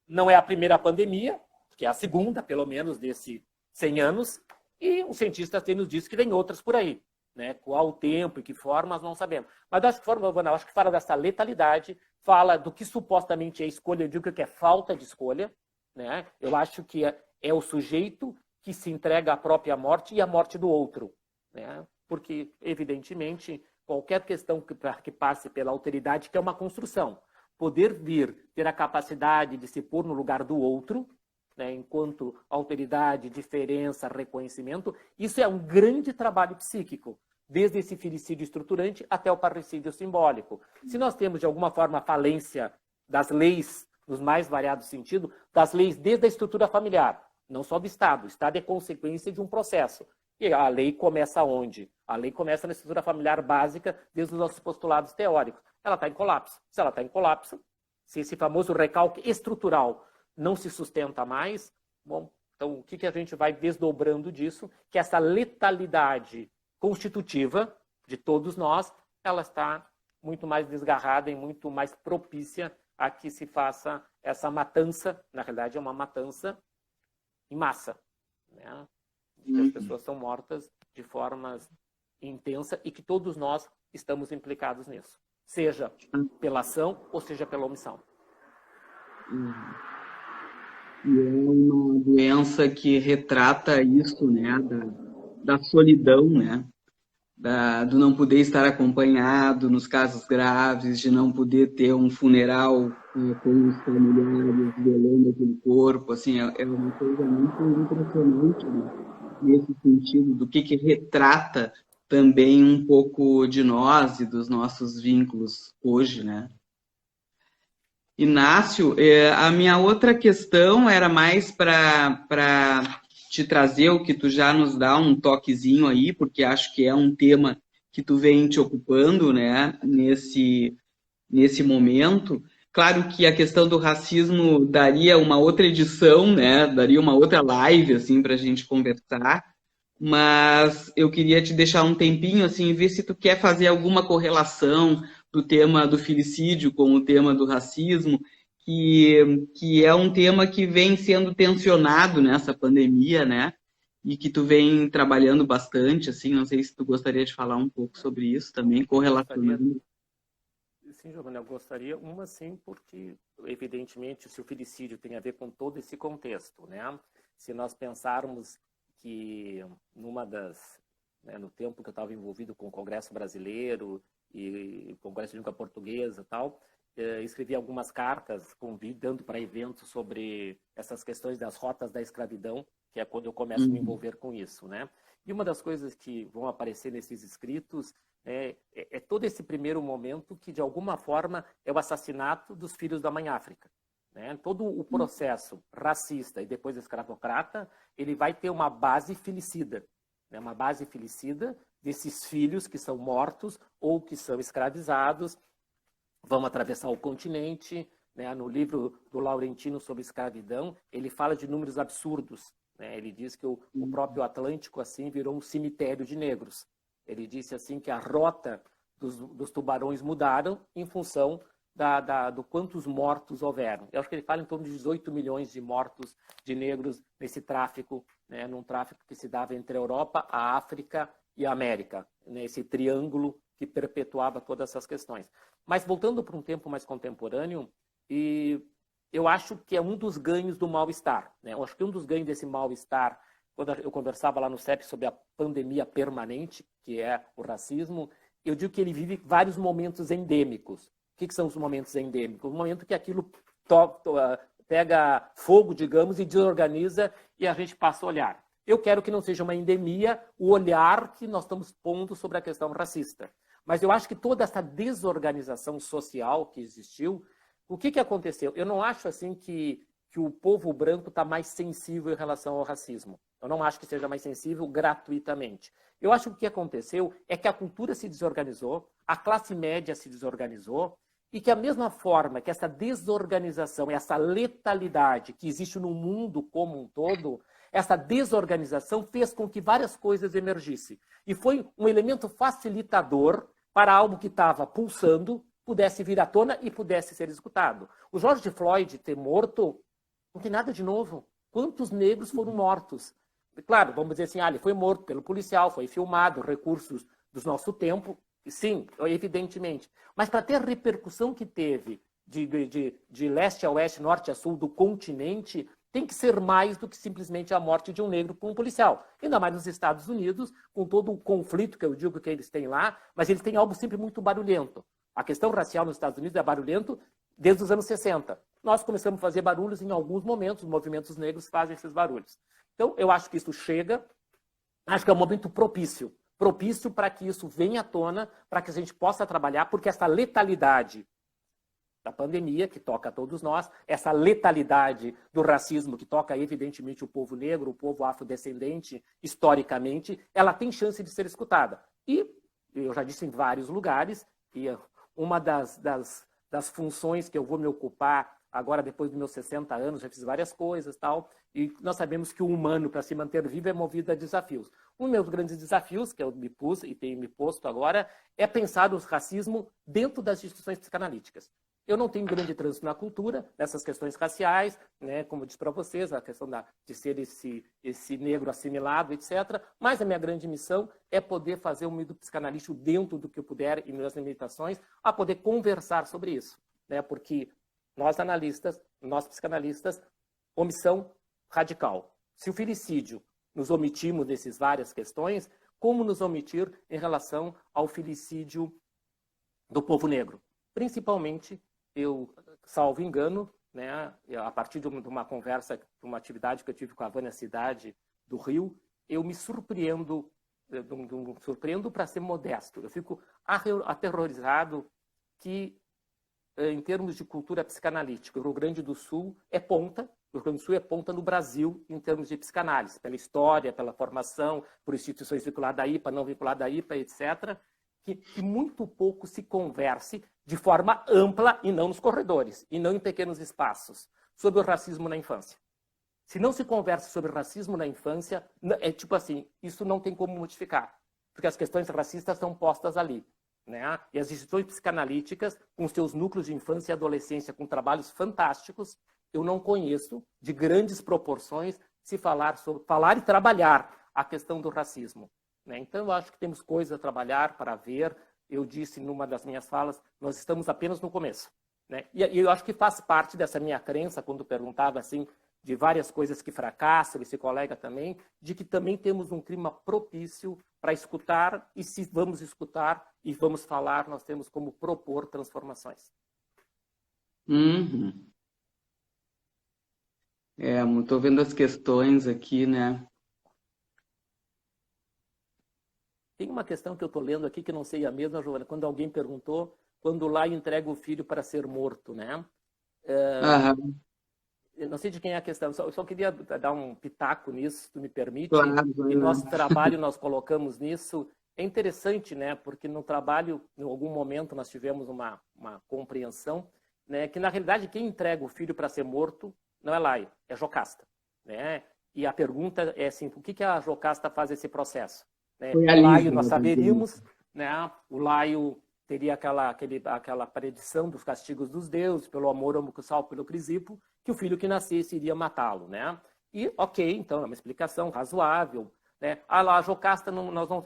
não é a primeira pandemia, que é a segunda, pelo menos, desses 100 anos, e os cientistas têm nos dito que tem outras por aí. Né, qual o tempo e que forma, nós não sabemos. Mas acho que fala dessa letalidade, fala do que supostamente é escolha, eu digo que é falta de escolha. Né? Eu acho que é o sujeito que se entrega à própria morte e à morte do outro. Né? Porque, evidentemente, qualquer questão que passe pela alteridade, que é uma construção, poder vir, ter a capacidade de se pôr no lugar do outro, né, enquanto alteridade, diferença, reconhecimento, isso é um grande trabalho psíquico, desde esse filicídio estruturante até o parricídio simbólico. Se nós temos, de alguma forma, a falência das leis, nos mais variados sentidos, das leis desde a estrutura familiar, não só do Estado. O Estado é consequência de um processo. E a lei começa onde? A lei começa na estrutura familiar básica, desde os nossos postulados teóricos. Ela está em colapso. Se ela está em colapso, se esse famoso recalque estrutural não se sustenta mais, bom, então o que a gente vai desdobrando disso? Que essa letalidade constitutiva de todos nós, ela está muito mais desgarrada e muito mais propícia a que se faça essa matança, na realidade é uma matança em massa, né? Que as pessoas são mortas de formas intensas e que todos nós estamos implicados nisso, seja pela ação ou seja pela omissão.
E é uma doença que retrata isso, né, da solidão, né, do não poder estar acompanhado nos casos graves, de não poder ter um funeral com os familiares velando aquele corpo, assim, é uma coisa muito impressionante, né, nesse sentido, do que retrata também um pouco de nós e dos nossos vínculos hoje, né. Inácio, a minha outra questão era mais para te trazer o que tu já nos dá um toquezinho aí, porque acho que é um tema que tu vem te ocupando, né, nesse momento. Claro que a questão do racismo daria uma outra edição, né, daria uma outra live, assim, para a gente conversar, mas eu queria te deixar um tempinho, assim, ver se tu quer fazer alguma correlação do tema do filicídio com o tema do racismo, que é um tema que vem sendo tensionado nessa pandemia, né? E que tu vem trabalhando bastante, assim, não sei se tu gostaria de falar um pouco sobre isso também,
Gostaria,
correlacionando.
sim, Giovana, eu gostaria, uma sim, porque evidentemente se o filicídio tem a ver com todo esse contexto, né? Se nós pensarmos que numa das, né, no tempo que eu estava envolvido com o Congresso Brasileiro e o Congresso de Língua Portuguesa e tal, escrevi algumas cartas convidando para eventos sobre essas questões das rotas da escravidão, que é quando eu começo a me envolver com isso, né? E uma das coisas que vão aparecer nesses escritos é todo esse primeiro momento que, de alguma forma, é o assassinato dos filhos da mãe África. Né? Todo o processo racista e depois escravocrata, ele vai ter uma base filicida. Né? Uma base filicida desses filhos que são mortos ou que são escravizados, vão atravessar o continente. Né? No livro do Laurentino sobre escravidão, ele fala de números absurdos. Né? Ele diz que o próprio Atlântico assim virou um cemitério de negros. Ele disse assim que a rota dos tubarões mudaram em função do quantos mortos houveram. Eu acho que ele fala em torno de 18 milhões de mortos de negros nesse tráfico, né, num tráfico que se dava entre a Europa, a África e a América, nesse triângulo que perpetuava todas essas questões. Mas voltando para um tempo mais contemporâneo, e eu acho que é um dos ganhos do mal-estar. Né? Eu acho que um dos ganhos desse mal-estar, quando eu conversava lá no CEP sobre a pandemia permanente, que é o racismo, eu digo que ele vive vários momentos endêmicos. O que são os momentos endêmicos? O momento que aquilo pega fogo, digamos, e desorganiza e a gente passa a olhar. Eu quero que não seja uma endemia o olhar que nós estamos pondo sobre a questão racista. Mas eu acho que toda essa desorganização social que existiu, o que aconteceu? Eu não acho assim que o povo branco está mais sensível em relação ao racismo. Eu não acho que seja mais sensível gratuitamente. Eu acho que o que aconteceu é que a cultura se desorganizou, a classe média se desorganizou, e que a mesma forma que essa desorganização, essa letalidade que existe no mundo como um todo, essa desorganização fez com que várias coisas emergissem. E foi um elemento facilitador para algo que estava pulsando, pudesse vir à tona e pudesse ser executado. O George Floyd ter morto não tem nada de novo. Quantos negros foram mortos? Claro, vamos dizer assim, ele foi morto pelo policial, foi filmado, recursos do nosso tempo, sim, evidentemente. Mas para ter a repercussão que teve de leste a oeste, norte a sul do continente, tem que ser mais do que simplesmente a morte de um negro por um policial. Ainda mais nos Estados Unidos, com todo o conflito que eu digo que eles têm lá, mas eles têm algo sempre muito barulhento. A questão racial nos Estados Unidos é barulhento desde os anos 60. Nós começamos a fazer barulhos em alguns momentos, os movimentos negros fazem esses barulhos. Então, eu acho que isso chega, acho que é um momento propício para que isso venha à tona, para que a gente possa trabalhar, porque essa letalidade da pandemia, que toca a todos nós, essa letalidade do racismo, que toca evidentemente o povo negro, o povo afrodescendente, historicamente, ela tem chance de ser escutada. E eu já disse em vários lugares, que uma das funções que eu vou me ocupar agora, depois dos meus 60 anos, já fiz várias coisas e tal, e nós sabemos que o humano, para se manter vivo, é movido a desafios. Um dos meus grandes desafios, que eu me pus e tenho me posto agora, é pensar o racismo dentro das instituições psicanalíticas. Eu não tenho grande trânsito na cultura, nessas questões raciais, né, como eu disse para vocês, a questão de ser esse negro assimilado, etc. Mas a minha grande missão é poder fazer um meio psicanalítico dentro do que eu puder e minhas limitações, a poder conversar sobre isso. Né, porque nós analistas, nós psicanalistas, omissão radical. Se o filicídio nos omitimos dessas várias questões, como nos omitir em relação ao filicídio do povo negro? Principalmente, eu, salvo engano, né, a partir de uma conversa, de uma atividade que eu tive com a Vânia Cidade do Rio, eu me surpreendo para ser modesto. Eu fico aterrorizado que, em termos de cultura psicanalítica, o Rio Grande do Sul é ponta. O Rio Grande do Sul é ponta no Brasil em termos de psicanálise, pela história, pela formação, por instituições vinculadas da IPA, não vinculadas da IPA, etc., que muito pouco se converse de forma ampla e não nos corredores, e não em pequenos espaços, sobre o racismo na infância. Se não se conversa sobre racismo na infância, é tipo assim, isso não tem como modificar, porque as questões racistas estão postas ali, né? E as instituições psicanalíticas, com seus núcleos de infância e adolescência, com trabalhos fantásticos, eu não conheço de grandes proporções se falar e trabalhar a questão do racismo, né? Então, eu acho que temos coisas a trabalhar para ver. Eu disse numa das minhas falas, nós estamos apenas no começo, né? E eu acho que faz parte dessa minha crença, quando perguntava assim, de várias coisas que fracassam, esse colega também, de que também temos um clima propício para escutar, e se vamos escutar e vamos falar, nós temos como propor transformações.
Uhum. Estou vendo as questões aqui, né?
Tem uma questão que eu estou lendo aqui, que não sei a mesma, Giovana, quando alguém perguntou, quando lá entrega o filho para ser morto, né? Eu não sei de quem é a questão, eu só queria dar um pitaco nisso, se tu me permite.
Claro.
E nosso trabalho, nós colocamos nisso. É interessante, né? Porque no trabalho, em algum momento, nós tivemos uma compreensão, né? Que, na realidade, quem entrega o filho para ser morto não é Laio, é Jocasta, né? E a pergunta é assim, por que a Jocasta faz esse processo? Né? O Laio, nós saberíamos, né? O Laio teria aquela predição dos castigos dos deuses, pelo amor homossexual, pelo Crisipo, que o filho que nascesse iria matá-lo, né? E, ok, então, é uma explicação razoável, né? A Jocasta,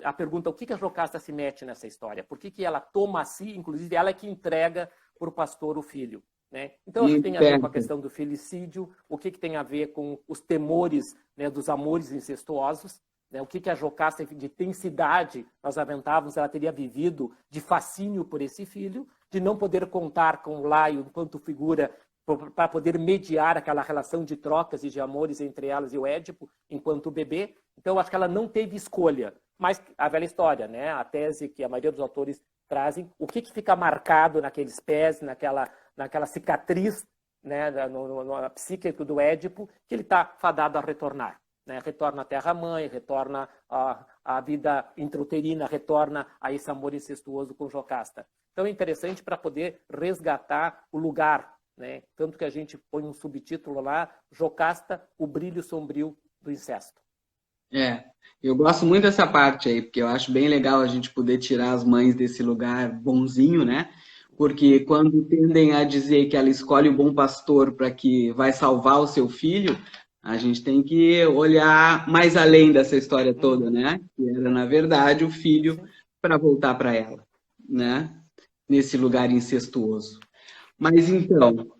a pergunta, o que a Jocasta se mete nessa história? Por que ela toma a si, inclusive ela é que entrega para o pastor o filho, né? Então, acho que tem a ver com a questão do filicídio, o que tem a ver com os temores, né, dos amores incestuosos, né? O que a Jocasta, de intensidade, nós aventávamos, ela teria vivido de fascínio por esse filho, de não poder contar com o Laio enquanto figura para poder mediar aquela relação de trocas e de amores entre elas e o Édipo, enquanto bebê. Então, eu acho que ela não teve escolha. Mas a velha história, né? A tese que a maioria dos autores trazem, o que fica marcado naqueles pés, naquela cicatriz, né? Na psique do Édipo, que ele está fadado a retornar. Né? Retorna à terra-mãe, retorna à vida intrauterina, retorna a esse amor incestuoso com Jocasta. Então, é interessante para poder resgatar o lugar, né? Tanto que a gente põe um subtítulo lá, Jocasta, o brilho sombrio do incesto.
Eu gosto muito dessa parte aí, porque eu acho bem legal a gente poder tirar as mães desse lugar bonzinho, né? Porque quando tendem a dizer que ela escolhe o bom pastor para que vai salvar o seu filho, a gente tem que olhar mais além dessa história toda, né? Que era, na verdade, o filho para voltar para ela, né? Nesse lugar incestuoso. Mas então,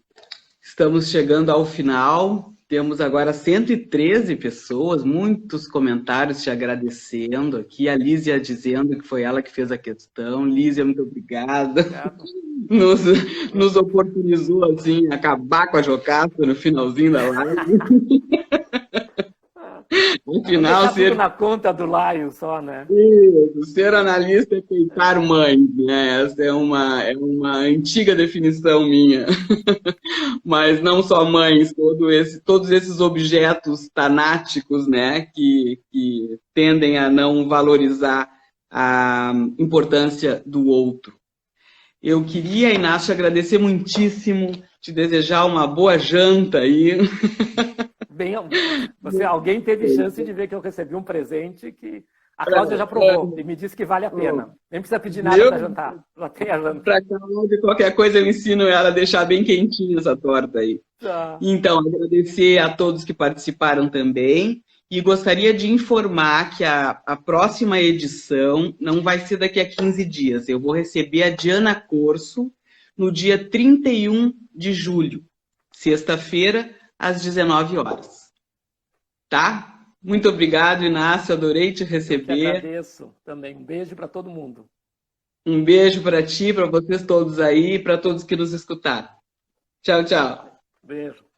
estamos chegando ao final. Temos agora 113 pessoas, muitos comentários te agradecendo aqui. A Lísia dizendo que foi ela que fez a questão. Lísia, muito obrigada. Nos oportunizou, assim, acabar com a Jocasta no finalzinho da live. No final,
tudo na conta do Laio só, né?
Isso, ser analista é peitar mãe, né? Essa é uma antiga definição minha. Mas não só mães, todos esses objetos tanáticos, né? Que tendem a não valorizar a importância do outro. Eu queria, Inácio, agradecer muitíssimo, te desejar uma boa janta aí.
Alguém teve chance de ver que eu recebi um presente que a Cláudia já provou e me disse que vale a pena. Nem precisa pedir nada para jantar. Já tem a janta.
Para Cláudia, qualquer coisa eu ensino ela a deixar bem quentinha essa torta aí.
Tá.
Então, agradecer a todos que participaram também. E gostaria de informar que a próxima edição não vai ser daqui a 15 dias. Eu vou receber a Diana Corso no dia 31 de julho, sexta-feira, às 19 horas. Tá? Muito obrigado, Inácio. Adorei te receber.
Eu que agradeço também. Um beijo para todo mundo.
Um beijo para ti, para vocês todos aí, para todos que nos escutaram. Tchau, tchau.
Beijo.